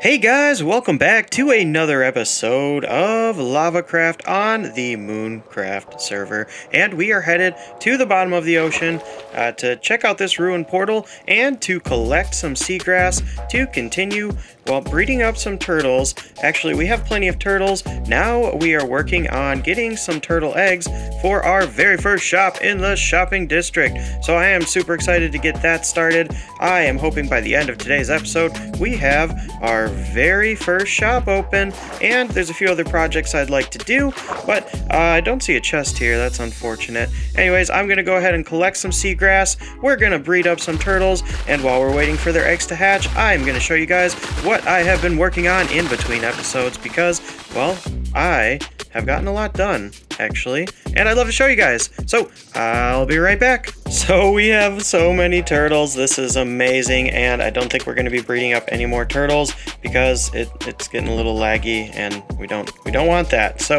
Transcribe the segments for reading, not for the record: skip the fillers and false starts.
Hey guys, welcome back to another episode of LavaCraft on the MoonCraft server. And we are headed to the bottom of the ocean to check out this ruined portal and to collect some seagrass to continue, well, breeding up some turtles. Actually, we have plenty of turtles. Now we are working on getting some turtle eggs for our very first shop in the shopping district. So I am super excited to get that started. I am hoping by the end of today's episode, we have our very first shop open, and there's a few other projects I'd like to do, but I don't see a chest here. That's unfortunate. Anyways, I'm gonna go ahead and collect some seagrass. We're gonna breed up some turtles, and while we're waiting for their eggs to hatch, I'm gonna show you guys what I have been working on in between episodes because, well, I have gotten a lot done, actually, and I'd love to show you guys. So I'll be right back. So we have so many turtles. This is amazing, and I don't think we're going to be breeding up any more turtles because it's getting a little laggy, and we don't want that. So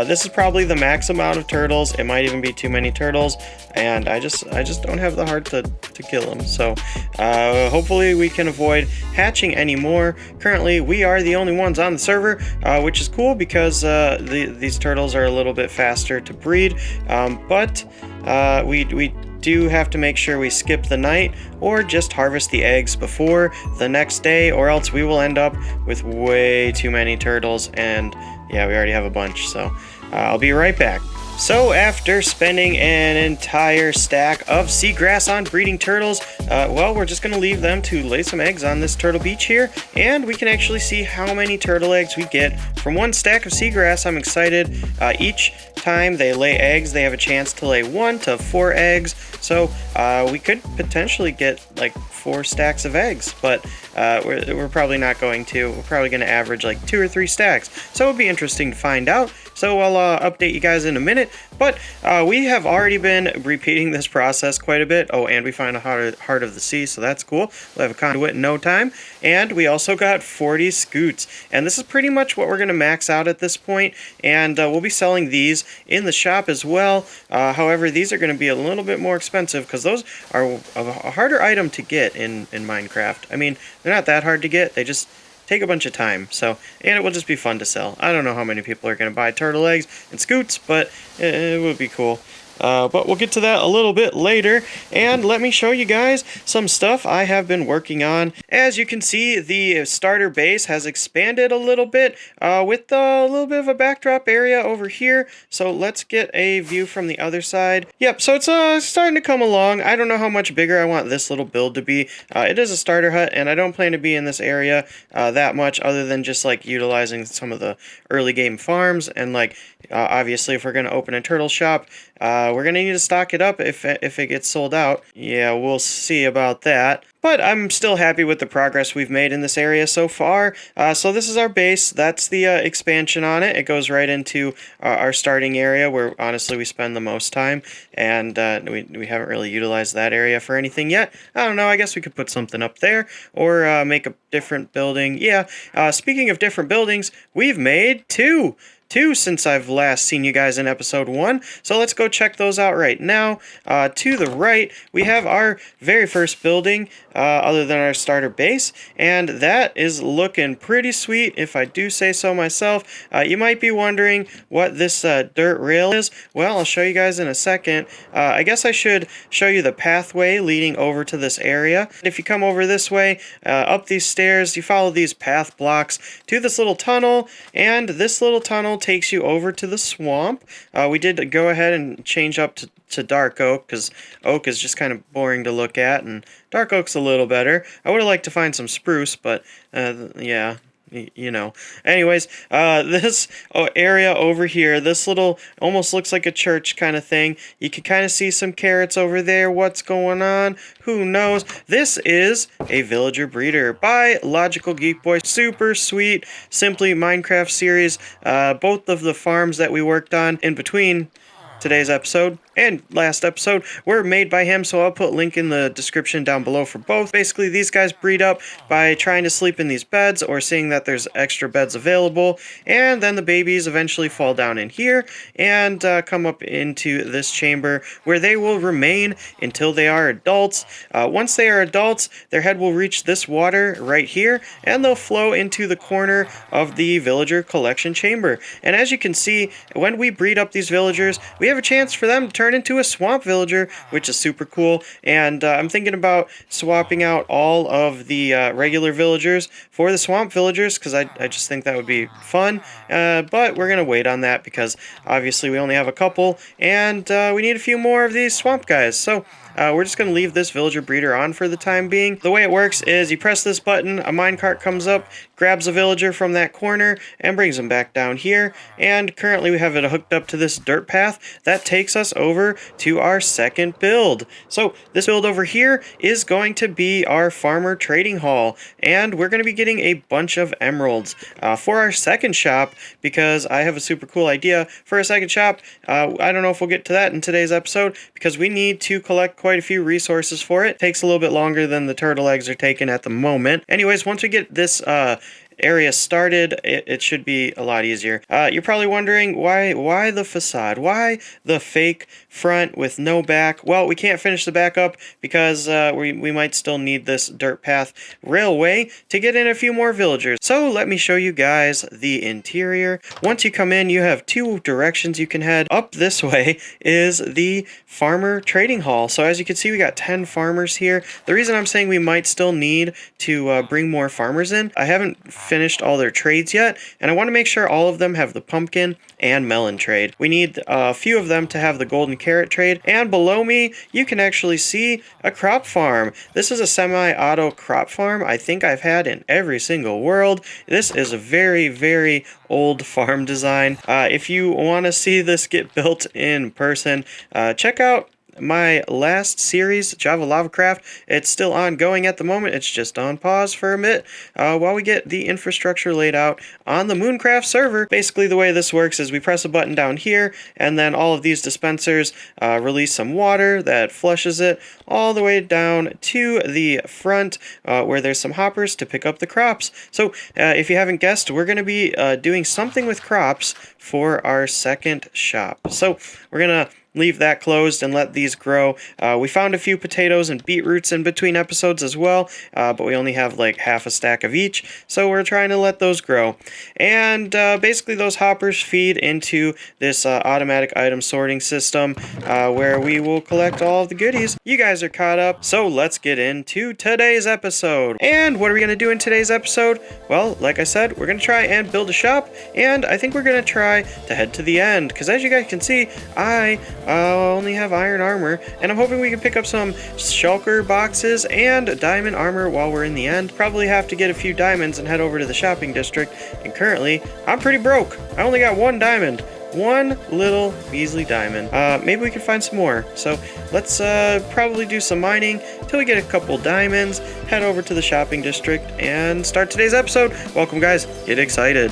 this is probably the max amount of turtles. It might even be too many turtles, and I just don't have the heart to kill them. So hopefully we can avoid hatching any more. Currently, we are the only ones on the server, which is cool because these turtles are a little bit faster to breed, but we do have to make sure we skip the night or just harvest the eggs before the next day, or else we will end up with way too many turtles, and yeah, we already have a bunch. So I'll be right back. So after spending an entire stack of seagrass on breeding turtles, well, we're just going to leave them to lay some eggs on this turtle beach here, and we can actually see how many turtle eggs we get from one stack of seagrass. I'm excited. Each time they lay eggs, they have a chance to lay 1 to 4 eggs, so we could potentially get like 4 stacks of eggs, but we're probably not going to. We're probably going to average like 2 or 3 stacks, so it'll be interesting to find out. So I'll update you guys in a minute, but we have already been repeating this process quite a bit. Oh, and we find a heart of the sea, so that's cool. We'll have a conduit in no time, and we also got 40 scoots, and this is pretty much what we're going to max out at this point, and we'll be selling these in the shop as well. However, these are going to be a little bit more expensive because those are a harder item to get in Minecraft. I mean, they're not that hard to get, they just take a bunch of time, so, and it will just be fun to sell. I don't know how many people are going to buy turtle eggs and scoots, but it would be cool. But we'll get to that a little bit later, and let me show you guys some stuff I have been working on. As you can see, the starter base has expanded a little bit with a little bit of a backdrop area over here, so let's get a view from the other side. Yep, so it's starting to come along. I don't know how much bigger I want this little build to be. It is a starter hut, and I don't plan to be in this area that much other than just like utilizing some of the early game farms, and like obviously if we're going to open a turtle shop, we're going to need to stock it up if it gets sold out. Yeah, we'll see about that. But I'm still happy with the progress we've made in this area so far. So this is our base. That's the expansion on it. It goes right into our starting area where honestly we spend the most time. And we haven't really utilized that area for anything yet. I don't know, I guess we could put something up there or make a different building. Yeah, speaking of different buildings, we've made two since I've last seen you guys in episode 1, so let's go check those out right now. To the right, we have our very first building, other than our starter base, and that is looking pretty sweet, if I do say so myself. You might be wondering what this dirt rail is. Well, I'll show you guys in a second. I guess I should show you the pathway leading over to this area. If you come over this way, up these stairs, you follow these path blocks to this little tunnel, and this little tunnel takes you over to the swamp. We did go ahead and change up to dark oak because oak is just kind of boring to look at, and dark oak's a little better. I would have liked to find some spruce, but yeah, you know. Anyways, this area over here, this little almost looks like a church kind of thing. You can kind of see some carrots over there. What's going on? Who knows? This is a villager breeder by Logical Geek Boy. Super sweet, simply Minecraft series. Both of the farms that we worked on in between today's episode and last episode were made by him, so I'll put a link in the description down below for both. Basically, these guys breed up by trying to sleep in these beds or seeing that there's extra beds available, and then the babies eventually fall down in here and come up into this chamber where they will remain until they are adults. Once they are adults, their head will reach this water right here, and they'll flow into the corner of the villager collection chamber. And as you can see, when we breed up these villagers, we have a chance for them to turn into a swamp villager, which is super cool. And I'm thinking about swapping out all of the regular villagers for the swamp villagers, because I just think that would be fun. But we're going to wait on that because obviously we only have a couple, and we need a few more of these swamp guys. So we're just going to leave this villager breeder on for the time being. The way it works is you press this button, a minecart comes up, grabs a villager from that corner, and brings them back down here. And currently we have it hooked up to this dirt path that takes us over to our second build. So this build over here is going to be our farmer trading hall, and we're going to be getting a bunch of emeralds for our second shop, because I have a super cool idea for a second shop. I don't know if we'll get to that in today's episode, because we need to collect quite a few resources for it. Takes a little bit longer than the turtle eggs are taking at the moment. Anyways, once we get this area started, it should be a lot easier. You're probably wondering why the facade? Why the fake front with no back? Well, we can't finish the back up because we might still need this dirt path railway to get in a few more villagers. So let me show you guys the interior. Once you come in, you have two directions you can head. Up this way is the farmer trading hall. So as you can see, we got 10 farmers here. The reason I'm saying we might still need to bring more farmers in, I haven't finished all their trades yet, and I want to make sure all of them have the pumpkin and melon trade. We need a few of them to have the golden carrot trade, and below me you can actually see a crop farm. This is a semi-auto crop farm I think I've had in every single world. This is a very, very old farm design. If you want to see this get built in person, check out my last series, Java LavaCraft. It's still ongoing at the moment. It's just on pause for a bit while we get the infrastructure laid out on the MoonCraft server. Basically, the way this works is we press a button down here, and then all of these dispensers release some water that flushes it all the way down to the front where there's some hoppers to pick up the crops. So if you haven't guessed, we're going to be doing something with crops for our second shop. So we're going to leave that closed and let these grow. We found a few potatoes and beetroots in between episodes as well, but we only have like half a stack of each, so we're trying to let those grow. And basically those hoppers feed into this automatic item sorting system where we will collect all of the goodies. You guys are caught up, so let's get into today's episode. And what are we going to do in today's episode? Well, like I said, we're going to try and build a shop, and I think we're going to try to head to the end, because as you guys can see, I only have iron armor, and I'm hoping we can pick up some shulker boxes and diamond armor while we're in the end. Probably have to get a few diamonds and head over to the shopping district, and currently I'm pretty broke. I only got one diamond. One little measly diamond. Maybe we can find some more. So let's probably do some mining till we get a couple diamonds, head over to the shopping district, and start today's episode. Welcome guys, get excited.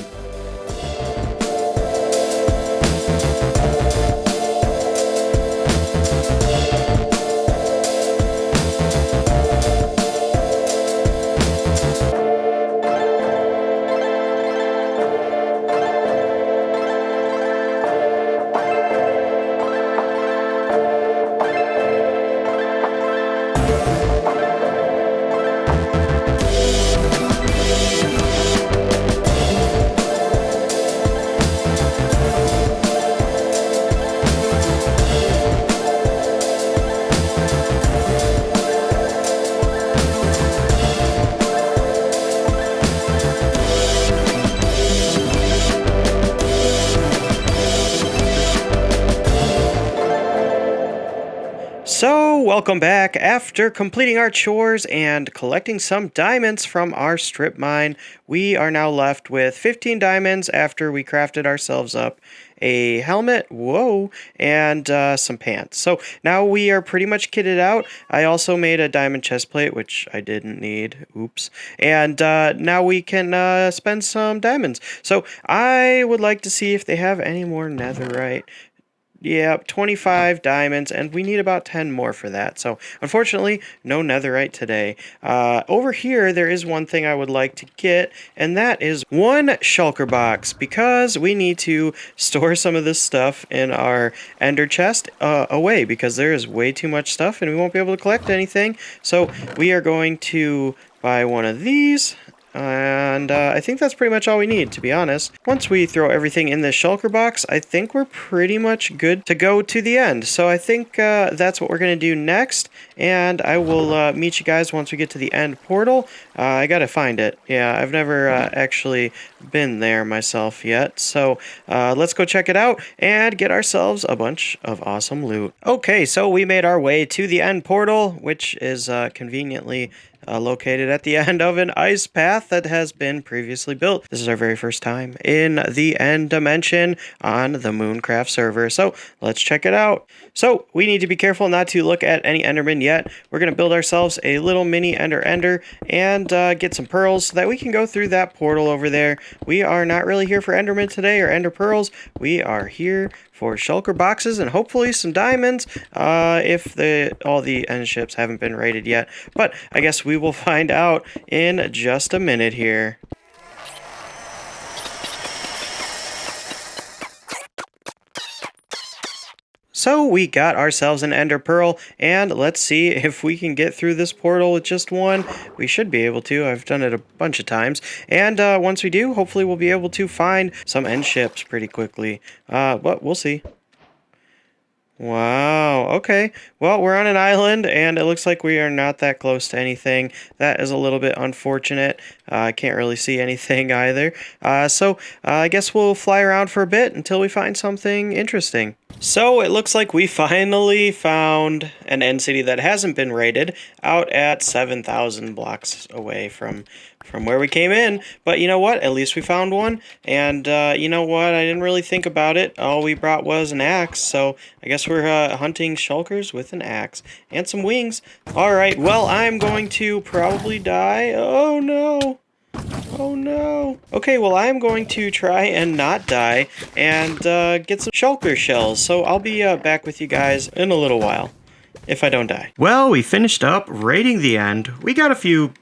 So, welcome back. After completing our chores and collecting some diamonds from our strip mine, we are now left with 15 diamonds after we crafted ourselves up a helmet, and some pants. So now we are pretty much kitted out. I also made a diamond chest plate, which I didn't need. Oops. And now we can spend some diamonds. So I would like to see if they have any more netherite. Yeah, 25 diamonds, and we need about 10 more for that. So, unfortunately, no netherite today. Over here, there is one thing I would like to get, and that is one shulker box, because we need to store some of this stuff in our ender chest away, because there is way too much stuff, and we won't be able to collect anything. So, we are going to buy one of these. And I think that's pretty much all we need, to be honest. Once we throw everything in this shulker box, I think we're pretty much good to go to the end. So I think that's what we're going to do next. And I will meet you guys once we get to the end portal. I got to find it. Yeah, I've never actually been there myself yet. So let's go check it out and get ourselves a bunch of awesome loot. Okay, so we made our way to the end portal, which is conveniently located at the end of an ice path that has been previously built. This is our very first time in the end dimension on the MoonCraft server, so let's check it out. So we need to be careful not to look at any endermen yet. We're going to build ourselves a little mini ender and get some pearls so that we can go through that portal over there. We are not really here for endermen today or ender pearls. We are here for shulker boxes and hopefully some diamonds if all the end ships haven't been raided yet. But I guess we will find out in just a minute here. So we got ourselves an ender pearl, and let's see if we can get through this portal with just one. We should be able to. I've done it a bunch of times. And once we do, hopefully we'll be able to find some end ships pretty quickly. But we'll see. Wow, okay. Well, we're on an island, and it looks like we are not that close to anything. That is a little bit unfortunate. I can't really see anything either. So I guess we'll fly around for a bit until we find something interesting. So it looks like we finally found an end city that hasn't been raided out at 7,000 blocks away from where we came in. But you know what? At least we found one. And you know what? I didn't really think about it. All we brought was an axe. So I guess we're hunting shulkers with an axe and some wings. All right. Well, I'm going to probably die. Oh, no. Oh no. Okay, well I'm going to try and not die and get some shulker shells. So I'll be back with you guys in a little while, if I don't die. Well, we finished up raiding the end. We got a few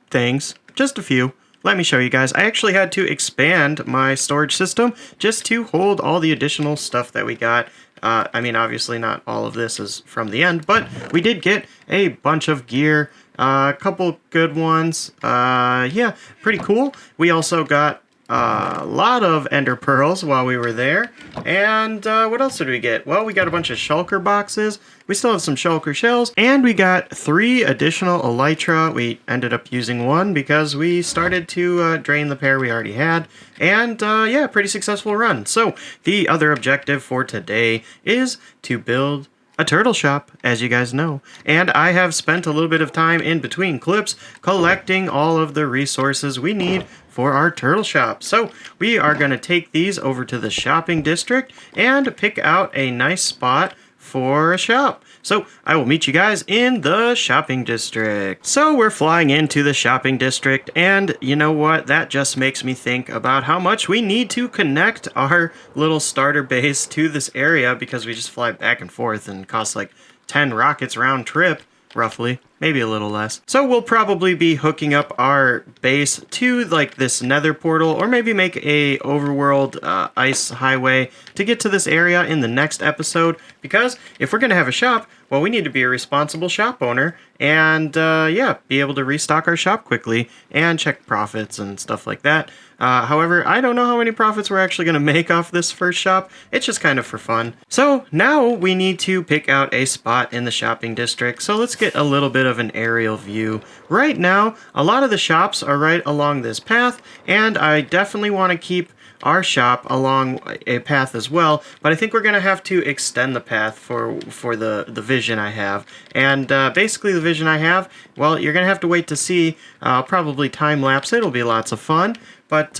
things, just a few. Let me show you guys. I actually had to expand my storage system just to hold all the additional stuff that we got. I mean, obviously not all of this is from the end, but we did get a bunch of gear. A couple good ones. Yeah, pretty cool. We also got a lot of ender pearls while we were there. And what else did we get? Well, we got a bunch of shulker boxes. We still have some shulker shells. And we got 3 additional elytra. We ended up using 1 because we started to drain the pair we already had. And yeah, pretty successful run. So the other objective for today is to build a turtle shop, as you guys know, and I have spent a little bit of time in between clips collecting all of the resources we need for our turtle shop. So we are going to take these over to the shopping district and pick out a nice spot for a shop. So I will meet you guys in the shopping district. So we're flying into the shopping district, and you know what? That just makes me think about how much we need to connect our little starter base to this area, because we just fly back and forth and cost like 10 rockets round trip, roughly. Maybe a little less. So we'll probably be hooking up our base to like this nether portal, or maybe make a overworld ice highway to get to this area in the next episode, because if we're going to have a shop, well, we need to be a responsible shop owner and yeah, be able to restock our shop quickly and check profits and stuff like that. However, I don't know how many profits we're actually going to make off this first shop. It's just kind of for fun. So now we need to pick out a spot in the shopping district. So let's get a little bit of an aerial view. Right now, a lot of the shops are right along this path, and I definitely want to keep our shop along a path as well, but I think we're going to have to extend the path for the vision I have. And basically the vision I have, well, you're going to have to wait to see. Probably time-lapse. It'll be lots of fun. But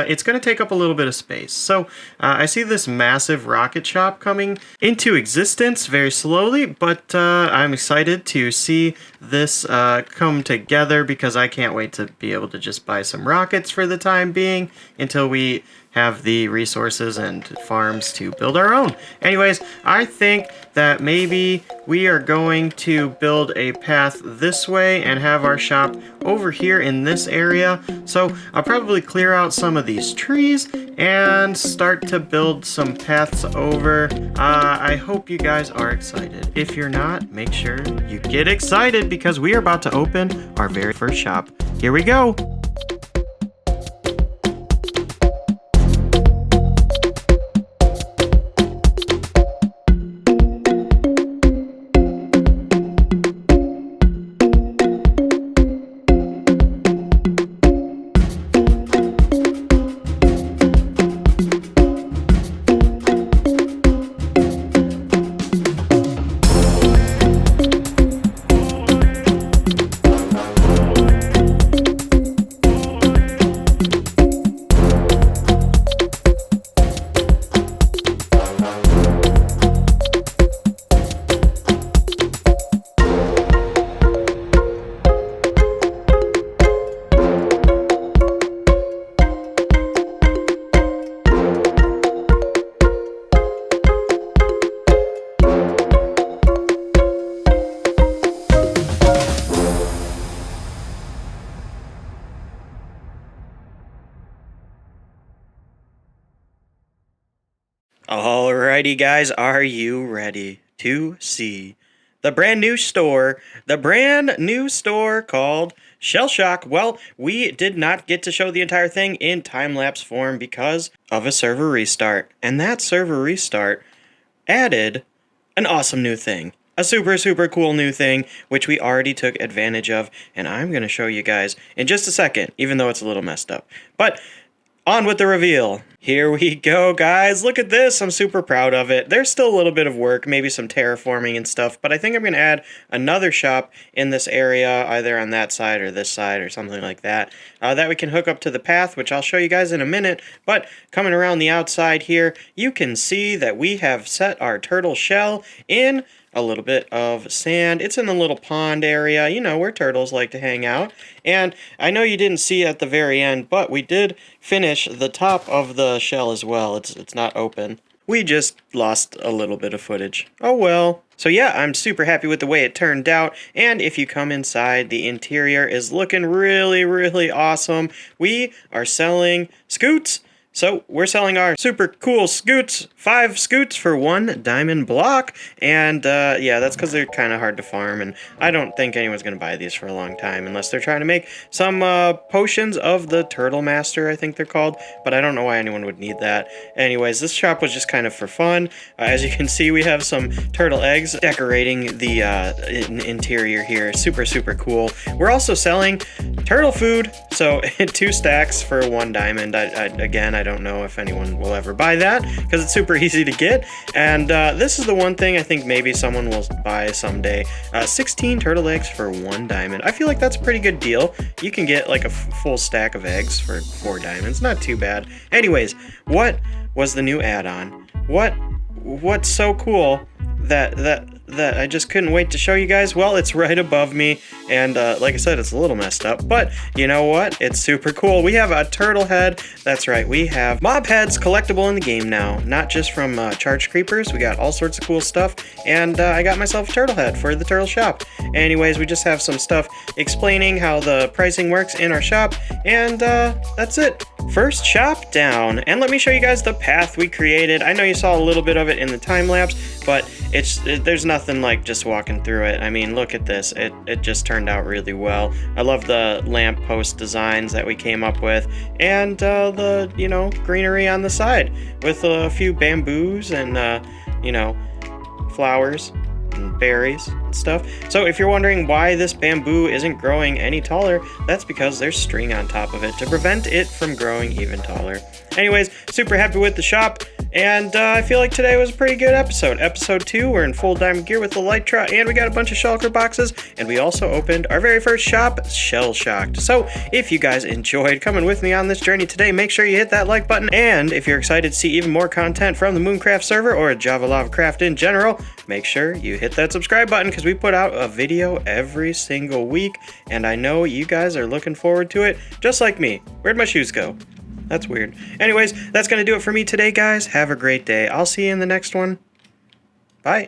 it's going to take up a little bit of space. So I see this massive rocket shop coming into existence very slowly, but I'm excited to see this come together, because I can't wait to be able to just buy some rockets for the time being until we have the resources and farms to build our own. Anyways, I think that maybe we are going to build a path this way and have our shop over here in this area. So I'll probably clear out some of these trees and start to build some paths over. I hope you guys are excited. If you're not, make sure you get excited because we are about to open our very first shop. Here we go. Alrighty guys, are you ready to see the brand new store called Shell Shock? Well, we did not get to show the entire thing in time-lapse form because of a server restart. And that server restart added an awesome new thing. A super cool new thing, which we already took advantage of. And I'm going to show you guys in just a second, even though it's a little messed up. But on with the reveal. Here we go, guys. Look at this. I'm super proud of it. There's still a little bit of work, maybe some terraforming and stuff, but I think I'm going to add another shop in this area, either on that side or this side or something like that, that we can hook up to the path, which I'll show you guys in a minute. But coming around the outside here, you can see that we have set our turtle shell in a little bit of sand. It's in a little pond area, you know, where turtles like to hang out. And I know you didn't see at the very end, but we did finish the top of the shell as well. It's not open. We just lost a little bit of footage. Oh well. So yeah, I'm super happy with the way it turned out, and if you come inside, the interior is looking really awesome. We are selling scoots. So we're selling our super cool scoots, 5 scoots for 1 diamond block, and yeah, that's because they're kind of hard to farm, and I don't think anyone's going to buy these for a long time unless they're trying to make some potions of the Turtle Master, I think they're called, but I don't know why anyone would need that. Anyways, this shop was just kind of for fun. As you can see, we have some turtle eggs decorating the interior here. Super cool. We're also selling turtle food, so 2 stacks for 1 diamond. Again, I don't know if anyone will ever buy that because it's super easy to get. And this is the one thing I think maybe someone will buy someday. 16 turtle eggs for 1 diamond. I feel like that's a pretty good deal. You can get like a full stack of eggs for 4 diamonds. Not too bad. Anyways, what was the new add-on? What's so cool that I just couldn't wait to show you guys? Well, it's right above me, and like I said, it's a little messed up, but you know what? It's super cool. We have a turtle head. That's right, we have mob heads collectible in the game now, not just from charged creepers. We got all sorts of cool stuff, and I got myself a turtle head for the turtle shop. Anyways, we just have some stuff explaining how the pricing works in our shop, and that's it. First shop down, and let me show you guys the path we created. I know you saw a little bit of it in the time lapse, but there's nothing like just walking through it. I mean, look at this. It just turned out really well. I love the lamppost designs that we came up with, and the, you know, greenery on the side with a few bamboos and you know, flowers and berries and stuff. So if you're wondering why this bamboo isn't growing any taller, that's because there's string on top of it to prevent it from growing even taller. Anyways, super happy with the shop, and I feel like today was a pretty good episode. Episode 2, we're in full diamond gear with the Elytra, and we got a bunch of shulker boxes, and we also opened our very first shop, Shell Shocked. So if you guys enjoyed coming with me on this journey today, make sure you hit that like button, and if you're excited to see even more content from the MoonCraft server or Java Lavacraft in general, make sure you hit that subscribe button because we put out a video every single week, and I know you guys are looking forward to it, just like me. Where'd my shoes go? That's weird. Anyways, that's going to do it for me today, guys. Have a great day. I'll see you in the next one.